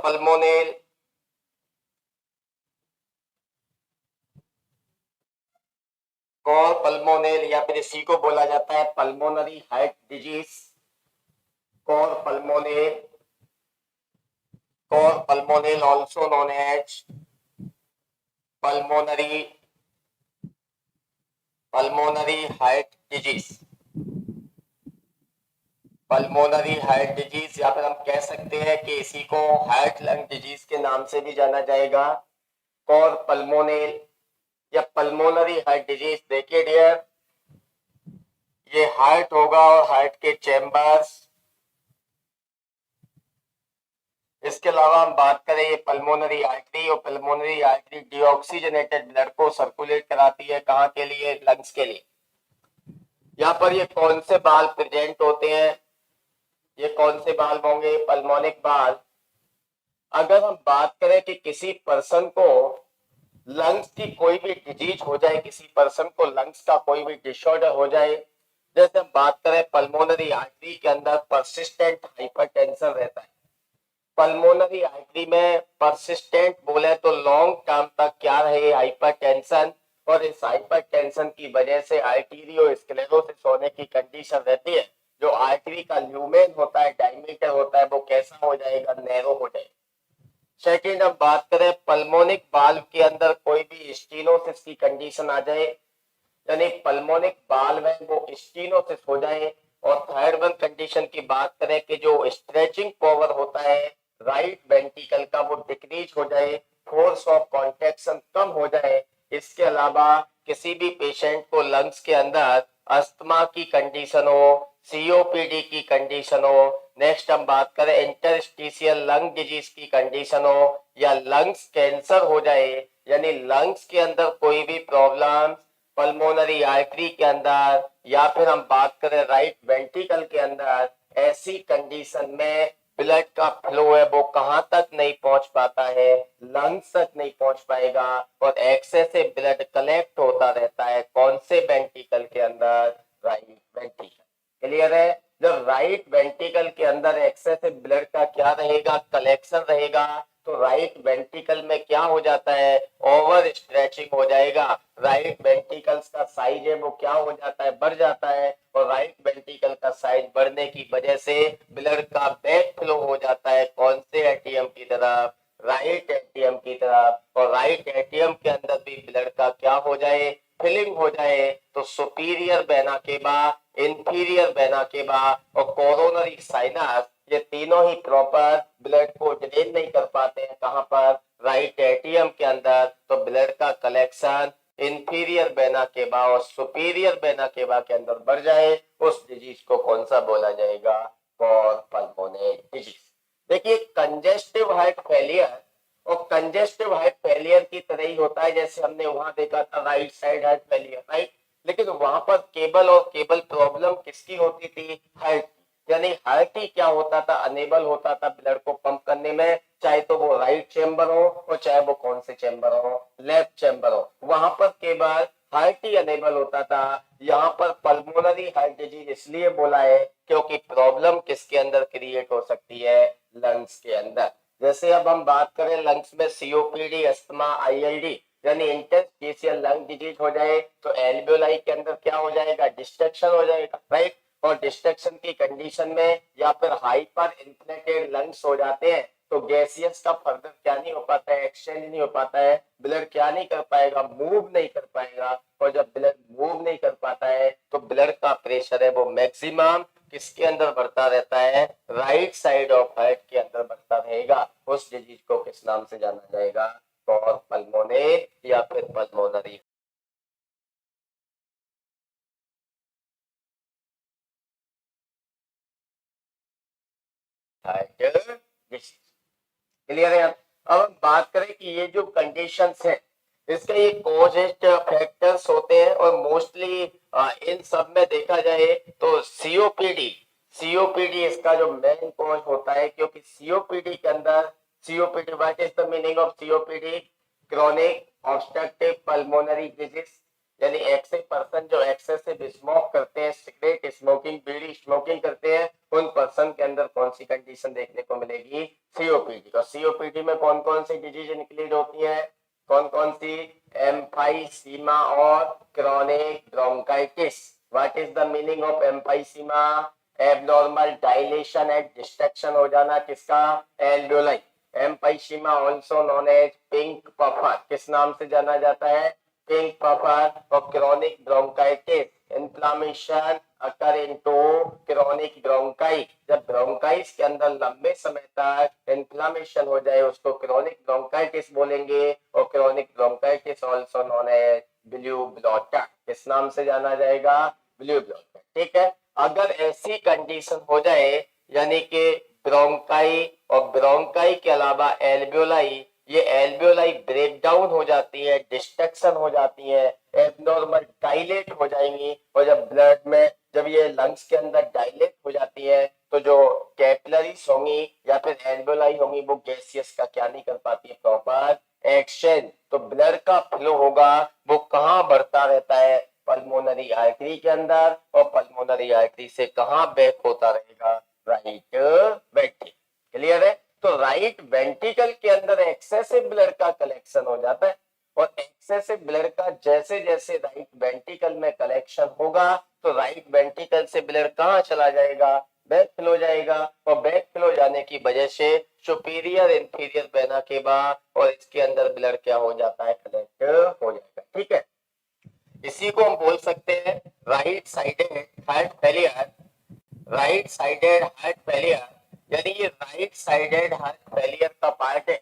Pulmonale, core pulmonale या फिर इसी को बोला जाता है pulmonary heart disease, cor pulmonale also known as pulmonary heart disease, pulmonary heart disease, या फिर हम कह सकते हैं कि इसी को हार्ट लंग डिजीज के नाम से भी जाना जाएगा, कॉर पल्मोनेल या पल्मोनरी हार्ट डिजीज। देखिए डियर, ये हार्ट होगा और हार्ट के चैम्बर्स, इसके अलावा हम बात करें ये पल्मोनरी आर्टरी, और पल्मोनरी आर्टरी डीऑक्सीजनेटेड ब्लड को सर्कुलेट कराती है कहाँ के लिए, लंग्स के लिए। यहाँ पर ये कौन से बाल प्रेजेंट होते हैं, ये कौन से बाल होंगे, पल्मोनिक बाल। अगर हम बात करें कि किसी पर्सन को लंग्स की कोई भी डिजीज हो जाए, किसी पर्सन को लंग्स का कोई भी डिसऑर्डर हो जाए, जैसे हम बात करें पल्मोनरी आर्टरी के अंदर परसिस्टेंट हाइपरटेंशन रहता है, पल्मोनरी आर्टरी में परसिस्टेंट बोले तो लॉन्ग टर्म तक क्या रहे, हाइपरटेंशन, और इस हाइपरटेंशन की वजह से आर्टेरियोस्क्लेरोसिस होने की कंडीशन रहती है। जो आर्टरी का ल्यूमेन होता है, डायमीटर होता है, वो कैसा हो जाएगा, नैरो हो जाएगा। सेकेंड, हम बात करें पल्मोनिक वाल्व के अंदर कोई भी स्टीनोसिस की कंडीशन आ जाए, यानी पल्मोनिक वाल्व है वो स्टीनोसिस हो जाए। और थर्ड वन कंडीशन की बात करें कि जो स्ट्रेचिंग पावर होता है राइट वेंट्रिकल का वो डिक्रीज हो जाए, फोर्स ऑफ कॉन्ट्रैक्शन कम हो जाए। इसके अलावा किसी भी पेशेंट को लंग्स के अंदर अस्थमा की कंडीशन हो, सीओपीडी की कंडीशन हो, नेक्स्ट हम बात करें इंटरस्टिशियल लंग डिजीज की कंडीशन हो, या लंग्स कैंसर हो जाए, यानी लंग्स के अंदर कोई भी प्रॉब्लम पल्मोनरी आर्टरी के अंदर, या फिर हम बात करें राइट वेंट्रिकल के अंदर, ऐसी कंडीशन में ब्लड का फ्लो है वो कहां तक नहीं पहुंच पाता है, लंग्स तक नहीं पहुंच पाएगा, और एक्सेसिव ब्लड कलेक्ट होता रहता है कौन से वेंट्रिकल के अंदर, राइट वेंट्रिकल। क्लियर है, जब राइट वेंट्रिकल के अंदर एक्सेसिव ब्लड का क्या रहेगा, कलेक्शन रहेगा, तो राइट वेंट्रिकल में क्या हो जाता है, ओवर स्ट्रेचिंग हो जाएगा, राइट वेंट्रिकल्स का साइज है वो क्या हो जाता है, बढ़ जाता है, और राइट वेंट्रिकल का साइज बढ़ने की वजह से ब्लड का बैक फ्लो हो जाता है कौन से एटीएम की तरफ, राइट एटीएम की तरफ, और राइट एटीएम के अंदर भी ब्लड का क्या हो जाए, फिलिंग हो जाए, तो सुपीरियर वेना के बाद, इंफीरियर वेना के बाद, और कोरोनरी साइनस, ये तीनों ही प्रॉपर ब्लड को ड्रेन नहीं कर पाते हैं कहां पर, राइट एटीएम के अंदर। तो ब्लड का कलेक्शन इंफीरियर वेना के बाद और सुपीरियर वेना के बाद के अंदर बढ़ जाए, उस डिजीज को कौन सा बोला जाएगा, कॉर पल्मोनरी डिजीज। देखिए कंजेस्टिव हार्ट फेलियर, और कंजेस्टिव हार्ट फेलियर की तरह ही होता है जैसे हमने वहां देखा था right side heart failure, right, लेकिन वहां पर केबल और केबल प्रॉब्लम किसकी होती थी, हार्ट, यानी हार्ट ही क्या होता था, अनेबल होता था ब्लड को पंप करने में, चाहे तो वो राइट चेम्बर हो और चाहे वो कौन से चेम्बर हो, लेफ्ट चेम्बर हो, वहां पर केवल हार्ट ही अनेबल होता था। यहाँ पर पल्मोनरी हार्ट डिजीज इसलिए बोला है क्योंकि प्रॉब्लम किसके अंदर क्रिएट हो सकती है, लंग्स के अंदर। जैसे अब हम बात करें लंग्स में सीओपीडी, अस्थमा, आईएलडी, यानी इंटरस्टिशियल लंग डिजीज हो जाए, तो एल्वियोलाई के अंदर क्या हो जाएगा, डिस्ट्रक्शन हो जाएगा, राइट, और डिस्ट्रक्शन की कंडीशन में या फिर हाइपर इन्फ्लेटेड लंग्स हो जाते हैं, तो गैसियस का फर्दर क्या नहीं हो पाता है, एक्सचेंज नहीं हो पाता है, ब्लड क्या नहीं कर पाएगा, मूव नहीं कर पाएगा, और जब ब्लड मूव नहीं कर पाता है तो ब्लड का प्रेशर है वो मैक्सिमम किसके अंदर बढ़ता रहता है, राइट साइड ऑफ हार्ट के अंदर बढ़ता रहेगा। उस डिजीज को किस नाम से जाना जाएगा, कॉर पल्मोनरी या फिर पल्मोनरी हार्ट डिजीज। क्लियर है। अब हम बात करें कि ये जो कंडीशंस है इसके ये कॉजेस्ट फैक्टर्स होते हैं, और मोस्टली इन सब में देखा जाए तो सीओपीडी इसका जो मेन कॉज होता है, क्योंकि सीओपीडी के अंदर, COPD what is the meaning of COPD, chronic obstructive pulmonary disease, यानी ऐसे पर्सन जो एक्सेसिव स्मोक करते हैं, सिगरेट स्मोकिंग, बीड़ी स्मोकिंग करते हैं, उन पर्सन के अंदर कौन सी कंडीशन देखने को मिलेगी? सीओपीडी। और सीओपीडी में कौन कौन सी डिजीज इंक्लूड होती है? कौन कौन सी? एम्फाइसीमा और chronic bronchitis. What is the meaning of emphysema? Abnormal dilation and destruction हो जाना किसका? Alveoli. Emphysema also known as pink puffer, किस नाम से जाना जाता है? Pink puffer. और chronic bronchitis, inflammation occur into chronic bronchitis. जब ब्रोंकाइटिस के अंदर लंबे समय तक इन्फ्लामेशन हो जाए उसको क्रॉनिक ब्रोंकाइटिस बोलेंगे। और chronic bronchitis also known as blue bloater, किस नाम से जाना जाएगा? Blue bloater. ठीक है, अगर ऐसी कंडीशन हो जाए यानी कि ब्रोंकाई और ब्रोंकाई के अलावा एल्वियोलाई, ये एल्वियोलाई ब्रेक डाउन हो जाती है, डिस्ट्रक्शन हो जाती है, एबनॉर्मल डायलेट हो जाएंगी। और जब ब्लड में जब ये लंग्स के अंदर डायलेट हो जाती है तो जो कैपिलरीज होंगी या फिर एल्वियोलाई होंगी वो गैसियस का क्या नहीं कर पाती है? Proper action. तो ब्लड का फ्लो होगा वो कहाँ बढ़ता रहता है? पल्मोनरी आर्टरी के अंदर। और पल्मोनरी आर्टरी से कहाँ बैक होता रहेगा? Right ventricle. क्लियर है? तो राइट वेंट्रिकल के अंदर एक्सेसिव ब्लड का कलेक्शन हो जाता है। और एक्सेसिव ब्लड का जैसे जैसे राइट वेंट्रिकल में कलेक्शन होगा तो राइट वेंट्रिकल से ब्लड कहाँ चला जाएगा? बैक फ्लो जाएगा। और बैक फ्लो जाने की वजह से सुपीरियर इंफीरियर वेना केवा और इसके अंदर ब्लड क्या हो जाता है? कलेक्ट हो जाएगा। ठीक है, इसी को हम बोल सकते हैं right sided heart failure. Right sided heart failure यानी ये राइट साइडेड हार्ट फेलियर का पार्ट है।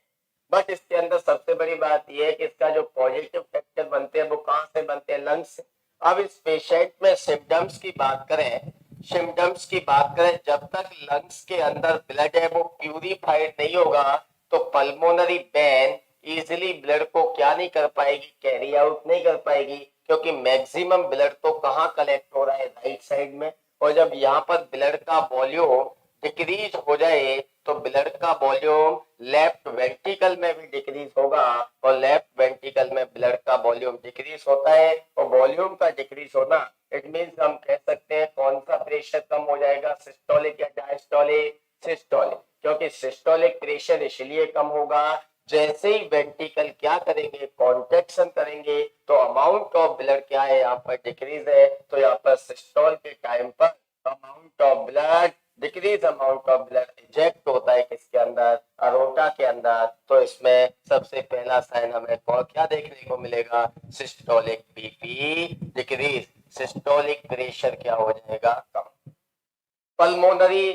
बट इसके अंदर सबसे बड़ी बात यह है कि इसका जो पॉजिटिव फैक्टर बनते हैं वो कहां से बनते हैं? लंग्स से। अब इस पेशेंट में सिम्टम्स की बात करें, सिम्टम्स की बात करें, जब तक लंग्स के अंदर ब्लड है वो प्यूरिफाइड नहीं होगा तो पल्मोनरी वेन इजिली ब्लड को क्या नहीं कर पाएगी? कैरी आउट नहीं कर पाएगी, क्योंकि मैक्सिमम ब्लड तो कहाँ कलेक्ट हो रहा है? राइट साइड में। और जब यहाँ पर ब्लड का वॉल्यूम डिक्रीज हो जाए तो ब्लड का वॉल्यूम लेफ्ट वेंट्रिकल में भी डिक्रीज होगा। और लेफ्ट वेंट्रिकल में ब्लड का वॉल्यूम डिक्रीज होता है। और वॉल्यूम का डिक्रीज होना इट मींस हम कह सकते हैं कौन सा प्रेशर कम हो जाएगा? सिस्टोलिक या डायस्टोलिक? सिस्टोलिक। क्योंकि सिस्टोलिक प्रेशर इसलिए कम होगा जैसे ही वेंट्रिकल क्या करेंगे? कॉन्ट्रैक्शन करेंगे तो अमाउंट ऑफ ब्लड क्या है? यहाँ पर डिक्रीज है। तो यहाँ पर सिस्टोल के टाइम पर amount of blood decrease, amount of blood eject होता है किसके अंदर? अरोटा के अंदर। तो इसमें सबसे पहला साइन हमें क्या देखने को मिलेगा? Systolic BP decrease, systolic pressure क्या हो जाएगा? कम। पल्मोनरी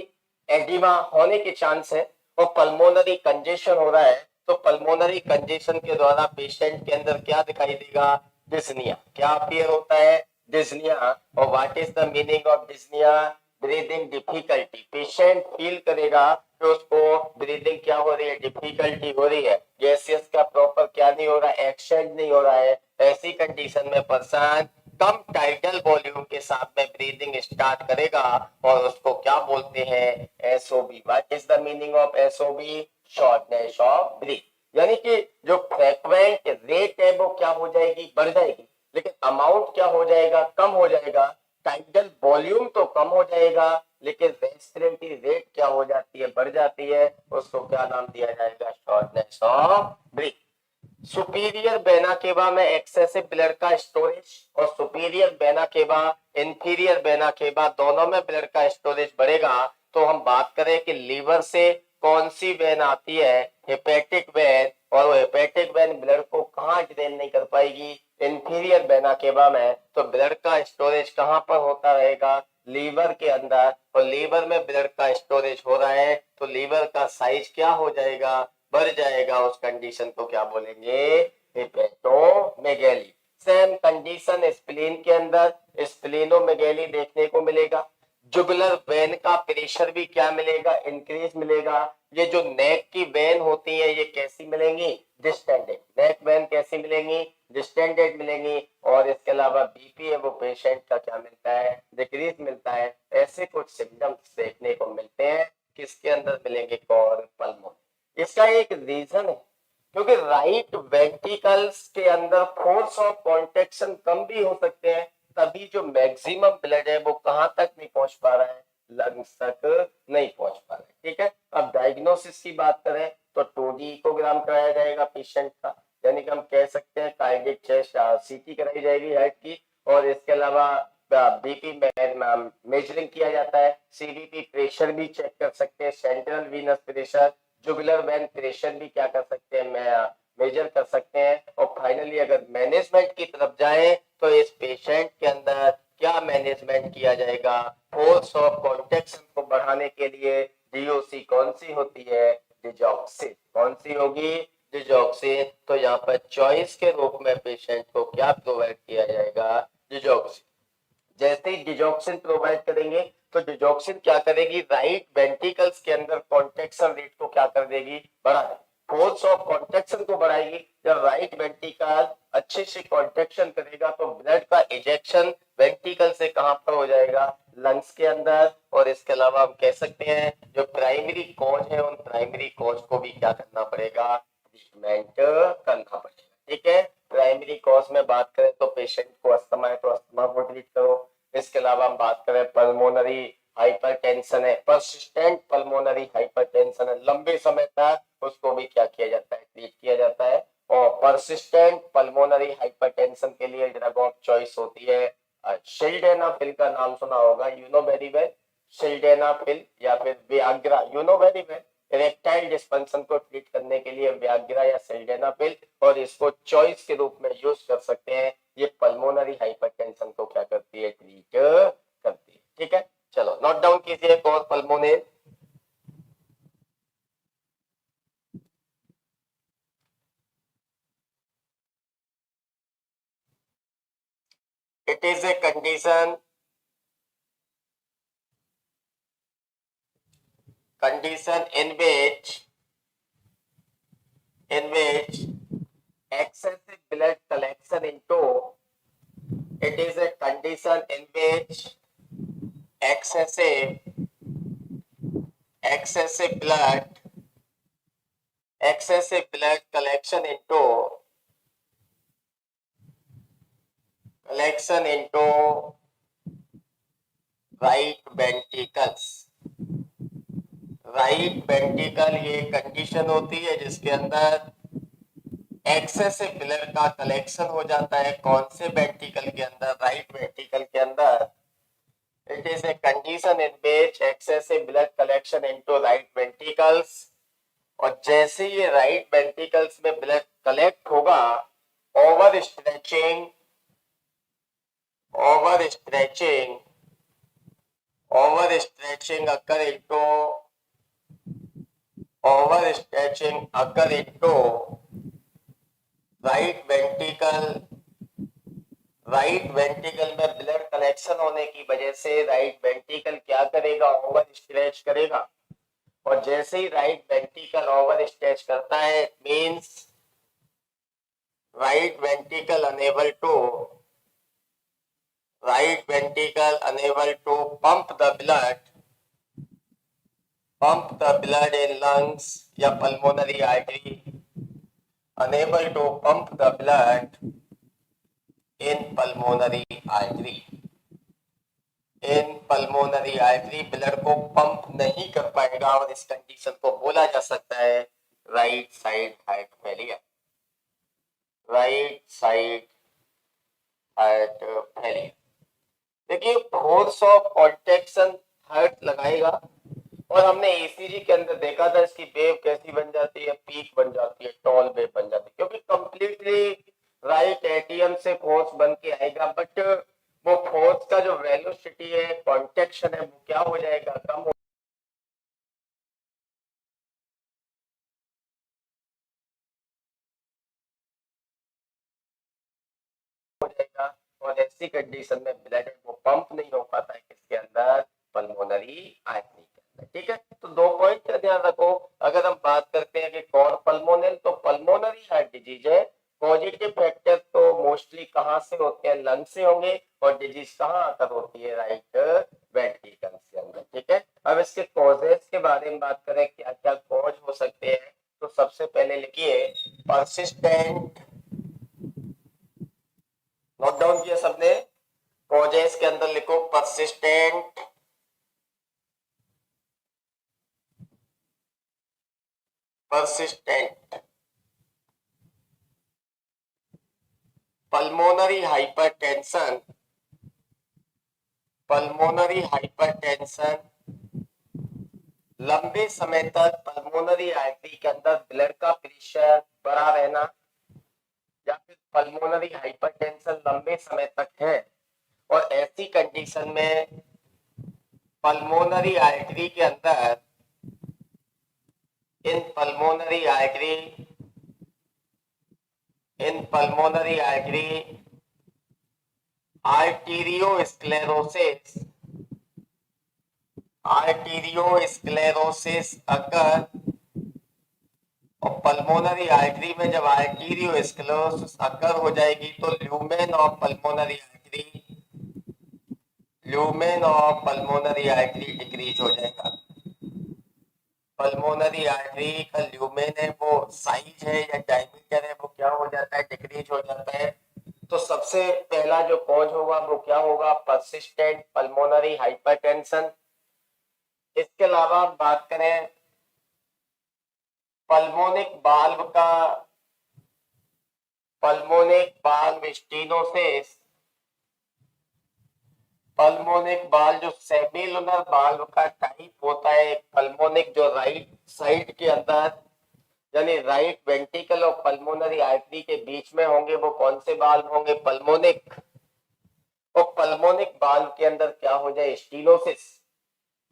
एडिमा होने के चांस है और पल्मोनरी कंजेशन हो रहा है तो पल्मोनरी कंजेशन के द्वारा पेशेंट के अंदर क्या दिखाई देगा? डिस्निया। क्या अपीयर होता है? डिस्निया। और what is the meaning of dyspnoea? Breathing difficulty. Patient feel करेगा कि उसको ब्रीदिंग क्या हो रही है? डिफिकल्टी हो रही है, गैसियस का प्रॉपर क्या नहीं हो रहा है? एक्सचेंज नहीं हो रहा है। ऐसी कंडीशन में पर्सन कम टाइटल वॉल्यूम के साथ में ब्रीदिंग स्टार्ट करेगा और उसको क्या बोलते हैं? SOB. What is the meaning of SOB? Shortness of breath. यानी कि जो फ्रीक्वेंट रेट है वो क्या हो जाएगी? बढ़ जाएगी, लेकिन अमाउंट क्या हो जाएगा? कम हो जाएगा। टाइटल वॉल्यूम तो कम हो जाएगा लेकिन रेस्पिरेटरी रेट क्या हो जाती है? बढ़ जाती है। उसको क्या नाम दिया जाएगा? Shortness of breath. Superior vena केवा में एक्सेसिव ब्लड का स्टोरेज और सुपीरियर वेना केवा, इंफीरियर वेना केवा दोनों में ब्लड का स्टोरेज बढ़ेगा। तो हम बात करें कि लीवर से कौन सी वेन आती है? Hepatic when. और वो हेपेटिक वेन ब्लड को कहाँ ड्रेन नहीं कर पाएगी? इंफीरियर वेना केवा में। तो ब्लड का स्टोरेज कहाँ पर होता रहेगा? लीवर के अंदर। और लीवर में ब्लड का स्टोरेज हो रहा है तो लीवर का साइज क्या हो जाएगा? बढ़ जाएगा। उस कंडीशन को क्या बोलेंगे? हेपेटोमेगैली। सेम कंडीशन स्प्लीन के अंदर स्प्लीनोमेगैली देखने को मिलेगा। जुगुलर वेन का प्रेशर भी क्या मिलेगा? इंक्रीज मिलेगा। ये जो नेक की वेन होती है ये कैसी मिलेंगी? डिस्टेंडेड। नेक वेन कैसी मिलेंगी? डिस्टेंडेड मिलेंगी। और इसके अलावा बीपी है वो पेशेंट का क्या मिलता है? डिक्रीज मिलता है। ऐसे कुछ सिम्टम्स देखने को मिलते हैं किसके अंदर मिलेंगे? कौन? पल्मोन। इसका एक रीजन है क्योंकि राइट वेंट्रिकल्स के अंदर फोर्स ऑफ कॉन्ट्रैक्शन कम भी हो सकते हैं, तभी जो मैक्सिमम ब्लड है वो कहां तक नहीं पहुंच पा रहा है, लंग्स तक नहीं पहुंच पा रहा है। ठीक है, अब डायग्नोसिस की बात करें तो 2D इकोग्राम कराया जाएगा पेशेंट का, यानी कि हम कह सकते हैं कार्डियक चेस्ट सीटी कराई जाएगी हार्ट की, और इसके अलावा बीपी मेजरिंग किया जाता है, सीवीपी प्रेशर भी चेक कर सकते हैं, central venous pressure, jugular vein pressure भी क्या कर सकते हैं, मेजर कर सकते हैं। और फाइनली अगर मैनेजमेंट की तरफ जाए तो इस पेशेंट के अंदर क्या मैनेजमेंट किया जाएगा, फोर्स ऑफ कॉन्ट्रैक्शन को बढ़ाने के लिए डीओसी कौन सी होती है, डिजॉक्सिन। कौन सी होगी, डिजॉक्सिन। तो यहाँ पर चॉइस के रूप में पेशेंट को क्या प्रोवाइड किया जाएगा, डिजॉक्सिन। जैसे ही डिजॉक्सिन प्रोवाइड करेंगे तो डिजॉक्सिन क्या करेगी, राइट वेंट्रिकल्स के अंदर कॉन्ट्रैक्शन रेट को क्या कर देगी, बढ़ा देगी, फोर्स ऑफ कॉन्ट्रैक्शन को बढ़ाएगी। जब राइट वेंट्रिकल अच्छे से कॉन्ट्रैक्शन करेगा तो ब्लड का इजेक्शन वेंट्रिकल से कहां पर हो जाएगा, लंग्स के अंदर। और इसके अलावा हम कह सकते हैं जो प्राइमरी कॉज है उन प्राइमरी कॉज को भी क्या करना पड़ेगा, ट्रीटमेंट करना पड़ेगा। ठीक है, प्राइमरी कॉज में बात करें तो पेशेंट को अस्थमा है तो अस्थमा को ट्रीट करो। इसके अलावा हम बात करें पल्मोनरी हाइपरटेंशन है, परसिस्टेंट पल्मोनरी हाइपरटेंशन है, लंबे समय तक उसको भी क्या किया जाता है, ट्रीट किया जाता है। और परसिस्टेंट पल्मोनरी हाइपरटेंशन के लिए ड्रग ऑफ चॉइस होती है सिल्डेनाफिल, का नाम सुना होगा, you know very well, sildenafil या फिर Viagra, you know very well. Erectile dysfunction को ट्रीट करने के लिए वियाग्रा या सिल्डेनाफिल, और इसको चॉइस के रूप में यूज कर सकते हैं। ये पल्मोनरी हाइपरटेंशन को क्या करती है, ट्रीट करती है। ठीक है, चलो नोट डाउन कीजिए cause pulmonary. It is a condition in which excessive blood collection into, it is a condition in which excessive blood collection into right ventricles। Right ventricle ये कंडीशन होती है जिसके अंदर एक्सेसिव ब्लड का collection हो जाता है। कौन से वेंट्रिकल के अंदर, राइट वेंट्रिकल के अंदर। It is a condition in which excessive blood collection into right ventricles, और जैसे ये राइट वेंट्रिकल्स में ब्लड कलेक्ट होगा, over stretching occur into right ventricle में ब्लड कलेक्शन होने की वजह से राइट वेंट्रिकल क्या करेगा, ओवर स्ट्रेच करेगा। और जैसे ही राइट वेंट्रिकल ओवर स्ट्रेच करता है, means right ventricle unable to pump the blood in lungs या pulmonary artery, unable to pump the blood in pulmonary artery, blood को पंप नहीं कर पाएगा, और इस कंडीशन को बोला जा सकता है राइट साइड हार्ट फेलियर। देखिए फोर्स ऑफ कॉन्ट्रैक्शन हार्ट लगाएगा, और हमने ईसीजी के अंदर देखा था इसकी वेव कैसी बन जाती है, पीक बन जाती है, टॉल वेव बन जाती है, क्योंकि कंप्लीटली राइट एटीएम से फोर्स बन के आएगा, बट वो फोर्स का जो वेलोसिटी है, कॉन्ट्रैक्शन है, वो क्या हो जाएगा, कम हो जाएगा। और ऐसी कंडीशन में ब्लड वो पंप नहीं हो पाता है किसके अंदर, पल्मोनरी आर्टरी के अंदर। ठीक है, तो 2 पॉइंट का ध्यान रखो। अगर हम बात करते हैं कि कौन पल्मोनल, तो पल्मोनरी हार्ट डिजीज है, पॉजिटिव फैक्टर तो मोस्टली कहां से होते हैं, लंग से होंगे, और डिजीज कहां आकर होती है, राइट वेंट्रिकल के अंदर। ठीक है, अब इसके कॉजेस के बारे में बात करें, क्या क्या कॉज हो सकते हैं, तो सबसे पहले लिखिए परसिस्टेंट, नोट डाउन किया सबने, कॉजेस के अंदर लिखो परसिस्टेंट पल्मोनरी हाइपरटेंशन, लंबे समय तक पल्मोनरी आर्टरी के अंदर ब्लड का प्रेशर बढ़ा रहना, या फिर पल्मोनरी हाइपरटेंशन लंबे समय तक है और ऐसी कंडीशन में पल्मोनरी आर्टरी के अंदर इन पल्मोनरी आर्टरी आर्टीरियोस्क्लेरोसिस अगर, और पल्मोनरी आर्टरी में जब आर्टीरियोस्क्लेरोसिस अगर हो जाएगी तो lumen of pulmonary artery decrease हो जाएगा। पल्मोनरी आर्टरी का ल्यूमेन है वो साइज है या डायमीटर है वो क्या हो जाता है, डिक्रीज हो जाता है। तो सबसे पहला जो कॉज होगा वो क्या होगा, परसिस्टेंट पल्मोनरी हाइपरटेंशन। इसके अलावा बात करें पल्मोनिक बाल्व स्टीनोसिस, पल्मोनिक बाल्व जो सेमिलुनर बाल्व का टाइप होता है, पल्मोनिक जो राइट साइड के अंदर यानी राइट वेंट्रिकल और पल्मोनरी आर्टरी के बीच में होंगे, वो कौन से बाल्व होंगे, पल्मोनिक। और पल्मोनिक बाल्व के अंदर क्या हो जाए, स्टीनोसिस।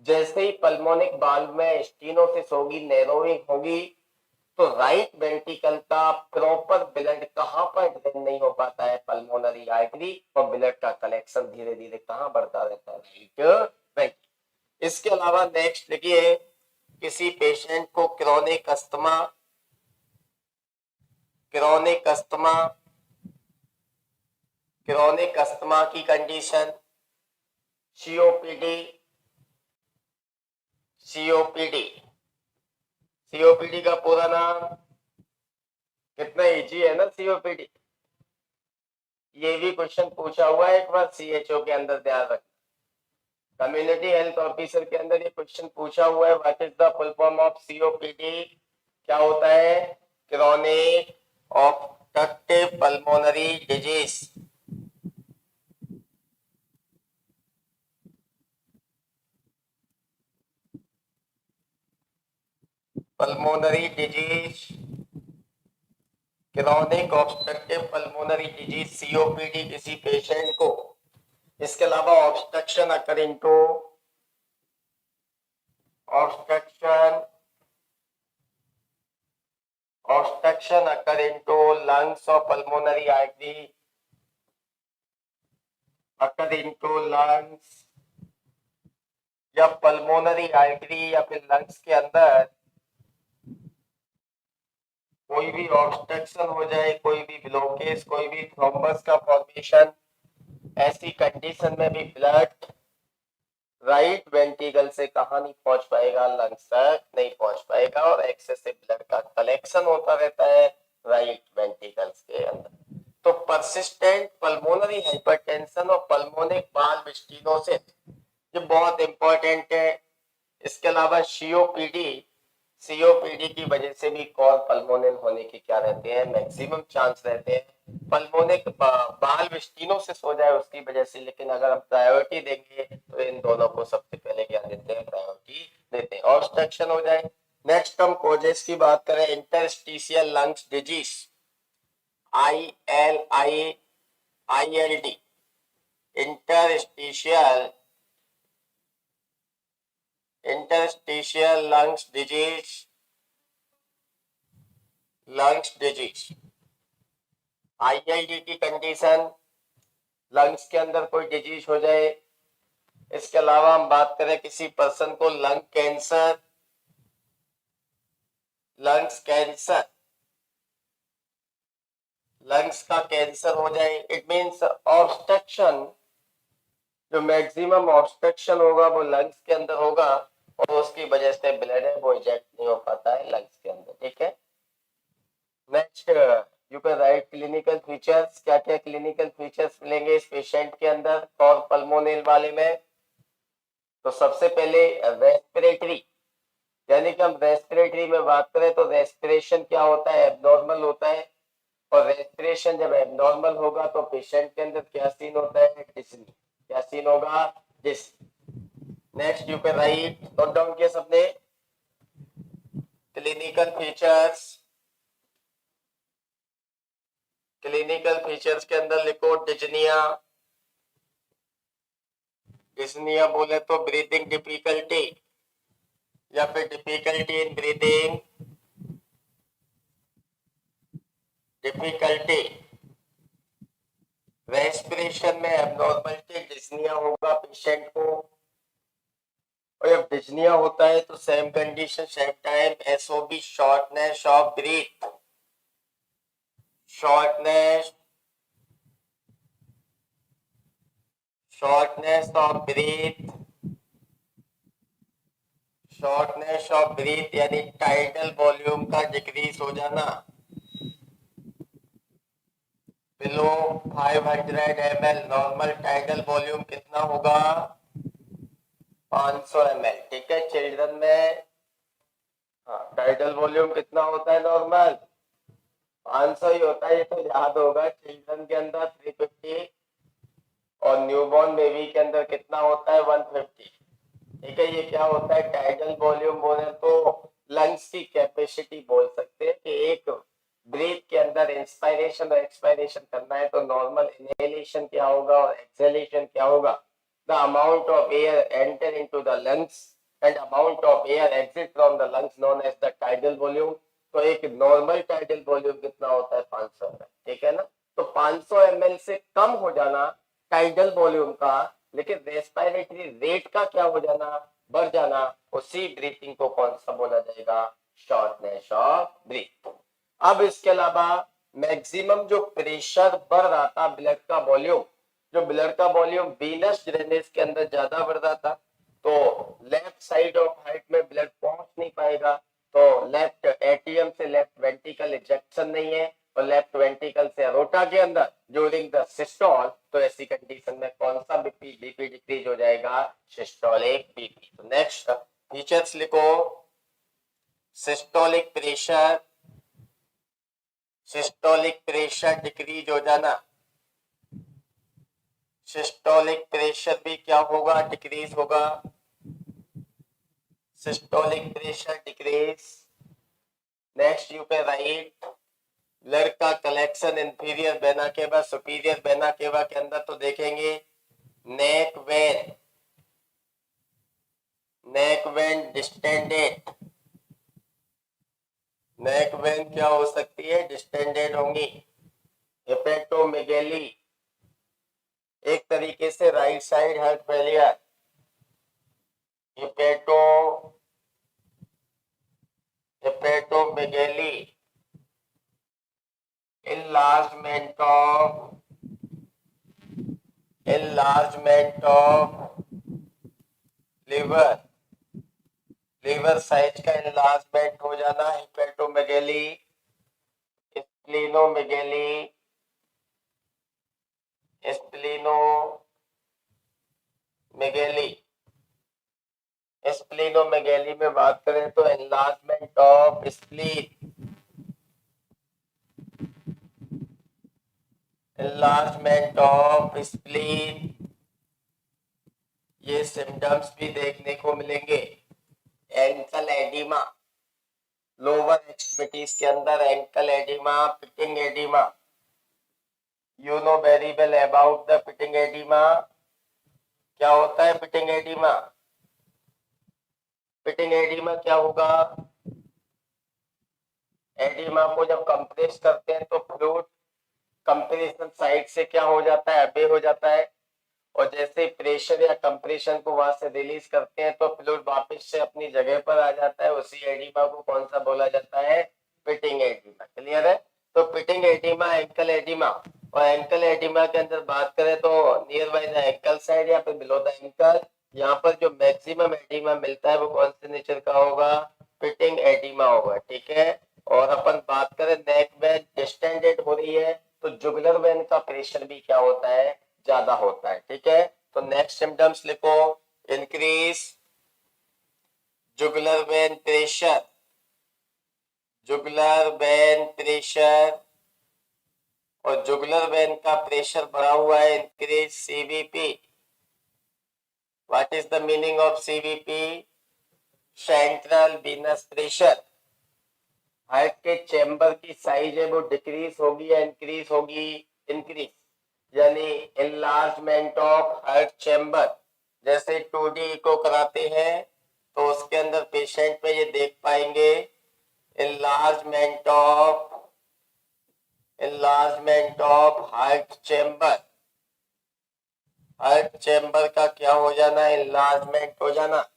जैसे ही पल्मोनिक बाल्व में स्टीनोसिस होगी, नैरोइंग होगी, तो राइट वेंट्रिकल का प्रॉपर ब्लड कहां पर ड्रेन नहीं हो पाता है, पल्मोनरी आर्टरी, और ब्लड का कलेक्शन धीरे धीरे कहां बढ़ता रहता है, राइट वेंट्रिकल। इसके अलावा नेक्स्ट देखिए, किसी पेशेंट को क्रोनिक अस्थमा की कंडीशन, सीओपीडी का पूरा नाम, कितना इजी है ना सीओपीडी, ये भी क्वेश्चन पूछा हुआ है एक बार सीएचओ के अंदर, ध्यान रखना। कम्युनिटी हेल्थ ऑफिसर के अंदर ये क्वेश्चन पूछा हुआ है, what is the full form of COPD, क्या होता है, chronic obstructive pulmonary disease. Pulmonary disease, chronic obstructive pulmonary disease COPD किसी पेशेंट को। इसके अलावा ऑब्स्ट्रक्शन अकर इनटू लंग्स और पल्मोनरी आर्टरी, अकर इनटू लंग्स, या पल्मोनरी आर्टरी या फिर लंग्स के अंदर कोई भी ऑब्स्ट्रक्शन हो जाए, कोई भी ब्लॉकेज, कोई भी थ्रोम्बस का फॉर्मेशन, ऐसी कंडीशन में भी ब्लड राइट वेंट्रिकल से कहां नहीं पहुंच पाएगा, लंग्स तक नहीं पहुंच पाएगा, और एक्सेसिव ब्लड का कलेक्शन होता रहता है राइट वेंट्रिकल्स के अंदर। तो परसिस्टेंट पल्मोनरी हाइपरटेंशन और पल्मोनिक बाल्व स्टीनोसिस ये बहुत इंपॉर्टेंट है। इसके अलावा सीओपीडी की वजह से भी कॉल पल्मोनल होने के क्या रहते हैं, मैक्सिमम चांस रहते हैं। पल्मोनिक बाल्व स्टीनोसिस हो जाए उसकी वजह से, लेकिन अगर हम प्रायोरिटी देंगे तो इन दोनों को सबसे पहले क्या देते हैं, प्रायोरिटी देते हैं। ऑब्स्ट्रक्शन हो जाए। नेक्स्ट हम कॉजेस की बात करें, interstitial lungs disease, ILD, interstitial lungs disease, ILD की कंडीशन, लंग्स के अंदर कोई डिजीज हो जाए। इसके अलावा हम बात करें किसी पर्सन को लंग्स का कैंसर हो जाए, इट मींस ऑब्स्ट्रक्शन, जो मैक्सिमम ऑब्स्ट्रक्शन होगा वो लंग्स के अंदर होगा, और उसकी वजह से ब्लड है वो इजेक्ट नहीं हो पाता है लंग्स के अंदर, ठीक है। फीचर्स, क्या क्या क्लिनिकल फीचर्स मिलेंगे इस पेशेंट के अंदर और पल्मोनल वाले में? तो सबसे पहले रेस्पिरेटरी, यानी कि हम रेस्पिरेटरी में बात करें तो रेस्पिरेशन क्या होता है, एबनॉर्मल होता है। और रेस्पिरेशन जब एबनॉर्मल होगा तो पेशेंट के अंदर क्या सीन होता है, डिस्नी। क्या सीन होगा, Disney. Next you can right, note down किया सबने? क्लिनिकल फीचर्स, क्लिनिकल फीचर्स के अंदर लिखो डिजनिया। डिस्निया बोले तो ब्रीदिंग डिफिकल्टी या फिर difficulty in breathing, difficulty respiration में एबनॉर्मलिटी, डिस्निया होगा पेशेंट को। और जब डिस्निया होता है तो same condition same time, SOB shortness of breath, shortness of breath, shortness of breath यानी टाइडल वॉल्यूम का डिक्रीज हो जाना। Below 500 ml, normal tidal volume कितना होगा, 500 ml। ठीक है, चिल्ड्रन में टाइडल वॉल्यूम कितना होता है नॉर्मल, 500 ही होता है, ये तो याद होगा। चिल्ड्रन के अंदर 350 और न्यूबॉर्न बेबी के अंदर कितना होता है, 150। ठीक है, ये क्या होता है, टाइडल वॉल्यूम बोले तो लंग्स की कैपेसिटी बोल सकते हैं कि एक ब्रीथ के अंदर इंस्पायरेशन और एक्सपायरेशन करना है तो नॉर्मल इनहेलेशन क्या होगा और एक्सहेलेशन क्या होगा, the amount of air enter into the lungs and amount of air exit from the lungs known as the tidal volume. तो एक नॉर्मल टाइडल वॉल्यूम कितना होता है, 500 ml। ठीक है ना, तो 500 ml से कम हो जाना टाइडल वॉल्यूम का, लेकिन रेस्पिरेटरी रेट का क्या हो जाना, बढ़ जाना, उसी ब्रीथिंग को कौन सा बोला जाएगा, शॉर्टनेस ऑफ ब्रीथ। अब इसके अलावा मैक्सिमम जो प्रेशर बढ़ रहा था, ब्लड का वॉल्यूम, जो ब्लड का वॉल्यूम वीनस ड्रेनेज के अंदर ज्यादा बढ़ रहा था, तो लेफ्ट साइड ऑफ हार्ट में ब्लड पहुंच नहीं पाएगा, तो लेफ्ट एटीएम से लेफ्ट वेंट्रिकल इजेक्शन नहीं है और लेफ्ट वेंट्रिकल से अरोटा के अंदर ड्यूरिंग द सिस्टोल, तो ऐसी कंडीशन में कौन सा बीपी डिक्रीज हो जाएगा, सिस्टोलिक बीपी। तो नेक्स्ट फीचर्स लिखो, systolic pressure, systolic pressure decrease हो जाना, सिस्टोलिक प्रेशर भी क्या होगा, डिक्रीज होगा, systolic pressure decrease. Next you can write, blood का collection inferior vena cava superior vena cava के अंदर तो देखेंगे neck vein, neck vein distended, neck vein क्या हो सकती है, डिस्टेंडेड होंगी। हेपेटोमेगेली, एक तरीके से right side heart failure, hepatomegaly, enlargement of liver, liver size का enlargement हो जाना, हेपेटोमेगेली, स्प्लीनोमेगेली, स्प्लीनोमेगेली, स्प्लीनोमेगेली में बात करें तो enlargement of spleen, enlargement of spleen, ये सिम्टम्स भी देखने को मिलेंगे। एंकल एडिमा, लोअर एक्सट्रीमिटीज के अंदर ankle oedema, pitting oedema, you know very well about the pitting oedema. क्या होता है पिटिंग एडिमा, पिटिंग एडिमा क्या होगा, एडिमा को जब कंप्रेस करते हैं तो फ्लूइड कंप्रेशन साइड से क्या हो जाता है, अबे हो जाता है, और जैसे प्रेशर या कंप्रेशन को वहां से रिलीज करते हैं तो फ्लूइड वापस से अपनी जगह पर आ जाता है, उसी एडिमा को कौन सा बोला जाता है, पिटिंग एडिमा। क्लियर है, तो पिटिंग एडिमा, एंकल एडिमा, और एंकल एडिमा के अंदर बात करें तो near by the ankle side या फिर बिलो द एंकल, यहाँ पर जो मैक्सिमम एडिमा मिलता है वो कौन से नेचर का होगा, पिटिंग एडिमा होगा। ठीक है, और अपन बात करें नेक में डिस्टेंडेड हो रही है तो जुगुलर वेन का प्रेशर भी क्या होता है, ज्यादा होता है। ठीक है, तो नेक्स्ट सिम्टम्स लिखो, increase jugular vein pressure, jugular vein pressure, और जुगुलर वेन का प्रेशर बढ़ा हुआ है, increase CVP. What is the meaning of CVP? Central venous pressure. Heart के चैम्बर की साइज है वो डिक्रीज होगी या इंक्रीज होगी? इंक्रीज, यानी एनलार्जमेंट ऑफ हार्ट चैम्बर। जैसे 2D को कराते हैं तो उसके अंदर पेशेंट में ये देख पाएंगे enlargement of heart chamber. Heart chamber का क्या हो जाना, enlargement हो जाना।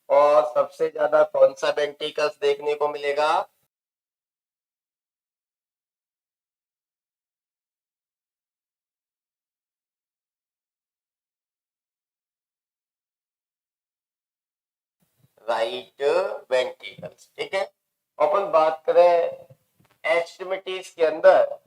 और सबसे ज्यादा कौन सा वेंट्रिकल्स देखने को मिलेगा? Right ventricles. ठीक है, अपन बात करें एक्सट्रीमिटीज के अंदर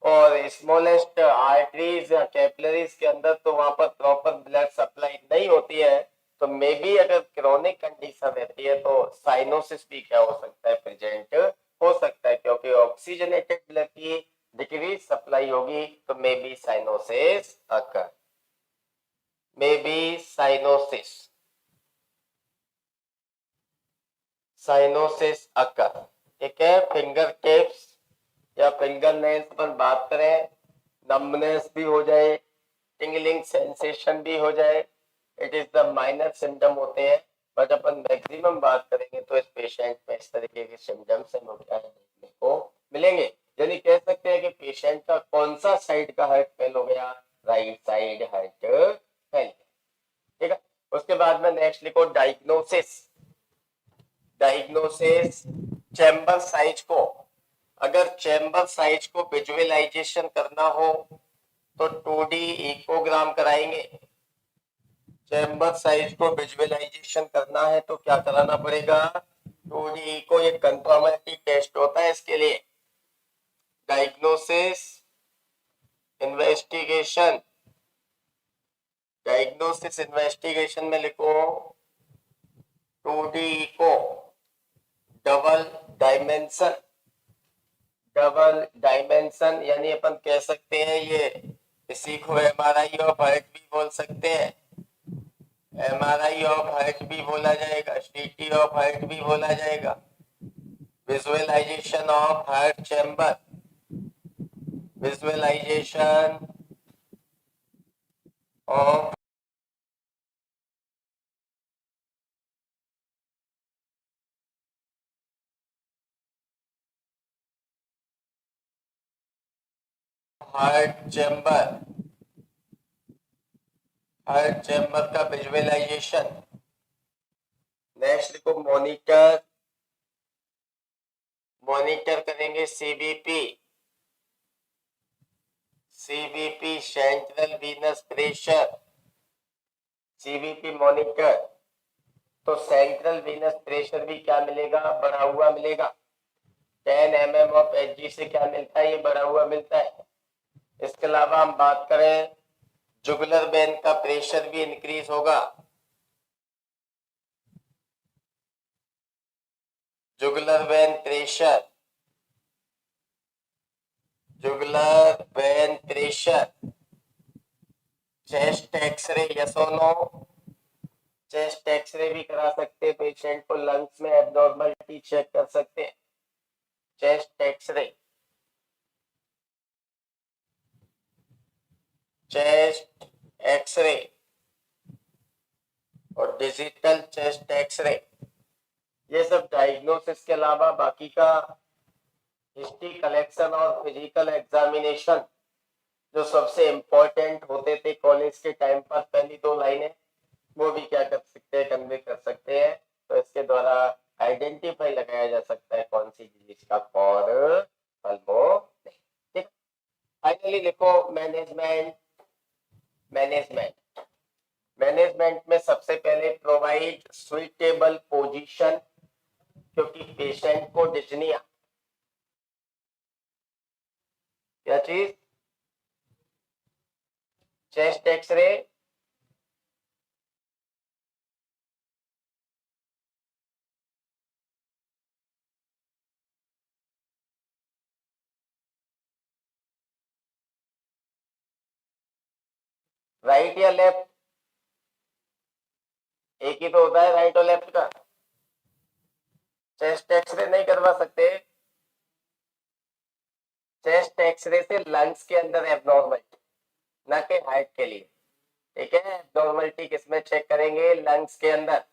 और स्मॉलेस्ट आर्टरीज या कैपिलरीज के अंदर, तो वहां पर प्रॉपर ब्लड सप्लाई नहीं होती है। तो मे बी अगर क्रोनिक कंडीशन रहती है तो साइनोसिस भी क्या हो सकता है, प्रेजेंट हो सकता है, क्योंकि ऑक्सीजनेटेड ब्लड की डिक्रीज सप्लाई होगी तो may be cyanosis occur, may be cyanosis occur. ठीक है, फिंगर टिप्स या फिंगर नेल्स पर बात करें, नंबनेस भी हो जाए, टिंगलिंग सेंसेशन भी हो जाए, it is the minor symptom होते हैं। बट अपन मैक्सिमम बात करेंगे तो इस पेशेंट में इस तरीके के सिम्टम्स हमें क्या देखने को मिलेंगे। यानी कह सकते हैं कि पेशेंट का कौन सा साइड का हार्ट फेल हो गया, राइट साइड हार्ट फेल। ठीक है, उसके बाद में नेक्स्ट लिखो डायग्नोसिस। डायग्नोसिस चैम्बर साइज को, अगर चैम्बर साइज को विजुअलाइजेशन करना हो तो 2D इकोग्राम कराएंगे। चैम्बर साइज को विजुअलाइजेशन करना है तो क्या कराना पड़ेगा, 2D इको। ये कंफर्मेटिव टेस्ट होता है इसके लिए। डायग्नोसिस इन्वेस्टिगेशन, डायग्नोसिस इन्वेस्टिगेशन में लिखो 2D echo, double dimension. Double dimension यानी अपन कह सकते हैं ये, इसी को MRI ऑफ हार्ट भी बोल सकते हैं, MRI ऑफ हार्ट भी बोला जाएगा, CT ऑफ हार्ट भी बोला जाएगा। Visualization of heart chamber, visualization of heart chamber, heart chamber का विजुअलाइजेशन। नेक्स्ट को मॉनिटर, मॉनिटर करेंगे CVP, CVP central venous pressure, CVP monitor. तो सेंट्रल वीनस प्रेशर भी क्या मिलेगा, बढ़ा हुआ मिलेगा। 10 mm ऑफ Hg से क्या मिलता है, ये बढ़ा हुआ मिलता है। इसके अलावा हम बात करें जुगुलर वेन का प्रेशर भी इंक्रीज होगा। Jugular vein pressure, jugular vein pressure, chest x-ray, yes और नो? चेस्ट एक्सरे भी करा सकते हैं, पेशेंट को लंग्स में एब्नॉर्मलिटी चेक कर सकते हैं, चेस्ट एक्सरे। चेस्ट एक्सरे और डिजिटल चेस्ट एक्सरे, ये सब डायग्नोसिस के अलावा बाकी का हिस्ट्री कलेक्शन और फिजिकल एग्जामिनेशन जो सबसे इंपॉर्टेंट होते थे कॉलेज के टाइम पर, पहली 2 लाइनें, वो भी क्या कर सकते हैं, कन्वे कर सकते हैं। तो इसके द्वारा आइडेंटिफाई लगाया जा सकता है कौन सी डिजीज का कॉज पल्मोनरी। ठीक, फाइनली लिखो मैनेजमेंट। मैनेजमेंट, मैनेजमेंट में सबसे पहले प्रोवाइड सुइटेबल पोजीशन, क्योंकि पेशेंट को डिस्निया, क्या चीज? चेस्ट एक्सरे, राइट या लेफ्ट? एक ही तो होता है राइट और लेफ्ट का। चेस्ट एक्सरे नहीं करवा सकते? चेस्ट एक्सरे से लंग्स के अंदर एब्नॉर्मलिटी, न कि हार्ट के लिए। ठीक है, एब्नॉर्मलिटी किसमें चेक करेंगे? लंग्स के अंदर।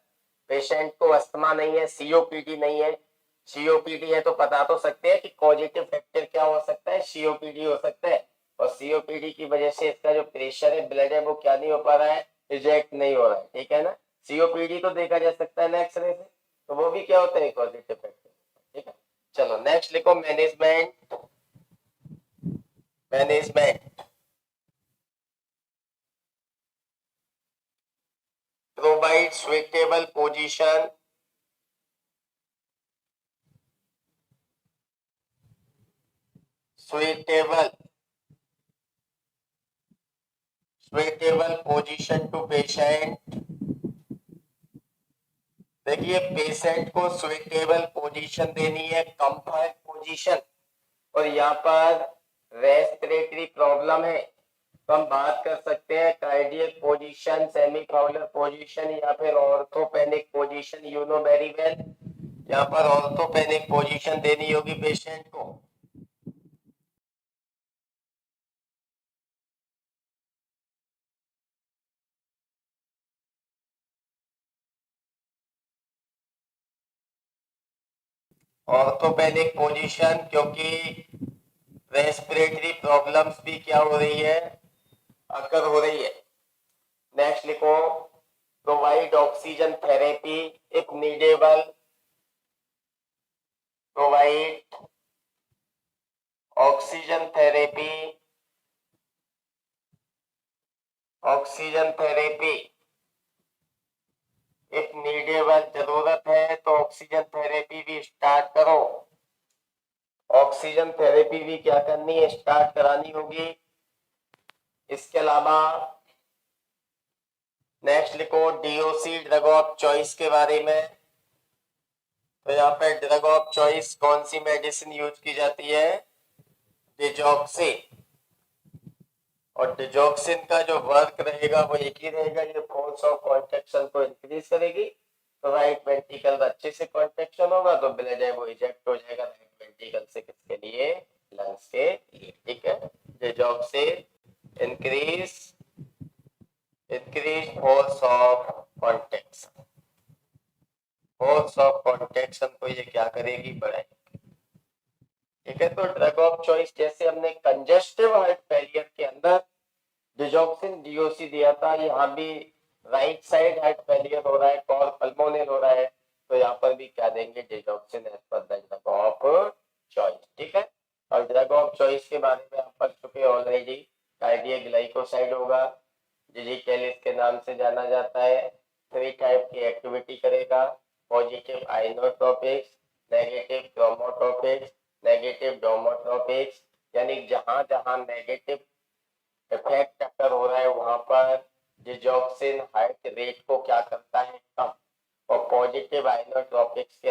पेशेंट को अस्थमा नहीं है, सीओपीडी नहीं है। सीओपीडी है तो बता तो सकते हैं कि पॉजिटिव फैक्टर क्या हो सकता है? सीओपीडी हो सकता है। और सीओपीडी की वजह से इसका जो प्रेशर है, ब्लड है, वो क्या नहीं हो पा रहा है? रिजेक्ट नहीं हो रहा है। ठीक है ना? सीओपीडी तो देखा जा सकता है ना एक्सरे से, तो वो भी क्या होता है? Positive factor. ठीक है, चलो नेक्स्ट लिखो, management. Management provide suitable position suitable position to patient। देखिए, पेशेंट को सुइटेबल पोजीशन देनी है, कंफर्ट पोजीशन। और यहाँ पर रेस्पिरेटरी प्रॉब्लम है तो हम बात कर सकते हैं cardiac position, semi Fowler position या फिर orthopnoeic position. You know very well, यहाँ पर ऑर्थोपेनिक पोजीशन देनी होगी पेशेंट को। ऑर्थोपेनिक पोजीशन, क्योंकि रेस्पिरेटरी प्रॉब्लम्स भी क्या हो रही है? अकर हो रही है। नेक्स्ट लिखो, provide oxygen therapy if needable. Provide oxygen therapy, oxygen therapy if needable. जरूरत है तो ऑक्सीजन थेरेपी भी स्टार्ट करो। ऑक्सीजन थेरेपी भी क्या करनी है? स्टार्ट करानी होगी। इसके अलावा नेक्स्ट लिखो, डीओसी ड्रग ऑफ चॉइस के बारे में। तो यहाँ पे ड्रग ऑफ चॉइस कौन सी मेडिसिन यूज की जाती है? डिजॉक्सिन। और डिजॉक्सिन का जो वर्क रहेगा वो एक ही रहेगा, ये फोर्स ऑफ कॉन्ट्रैक्शन को इंक्रीज करेगी। तो राइट वेंट्रिकल अच्छे से कॉन्ट्रैक्शन होगा तो ब्लड है वो इजेक्ट हो जाएगा राइट वेंट्रिकल से। किसके लिए? लंग्स के लिए। ठीक है, digoxin increase force of contraction. Force of contraction को ये क्या करेगी? बढ़ाएगी। ठीक है, तो ड्रग ऑफ चॉइस जैसे हमने कंजेस्टिव हार्ट फेलियर के अंदर डिजॉक्सिन डीओसी दिया था, यहाँ भी राइट साइड हार्ट फेलियर हो रहा है और पल्मोनल हो रहा है, तो यहाँ पर भी क्या देंगे? Digoxin as per the drug of choice. ठीक है, और ड्रग ऑफ चॉइस के बारे में आप पढ़ चुके ऑलरेडी। कार्डियक ग्लाइकोसाइड होगा, डिजिटैलिस के नाम से जाना जाता है। 3 टाइप की एक्टिविटी करेगा, पॉजिटिव आइनोट्रोपिक्स, नेगेटिव क्रोमोट्रोपिक्स, नेगेटिव डोमोट्रोपिक्स। यानी जहां जहां नेगेटिव इफेक्ट अगर हो रहा है वहां पर डिजॉक्सिन हार्ट रेट को क्या करता है? कम। और पॉजिटिव आइनोट्रोपिक्स के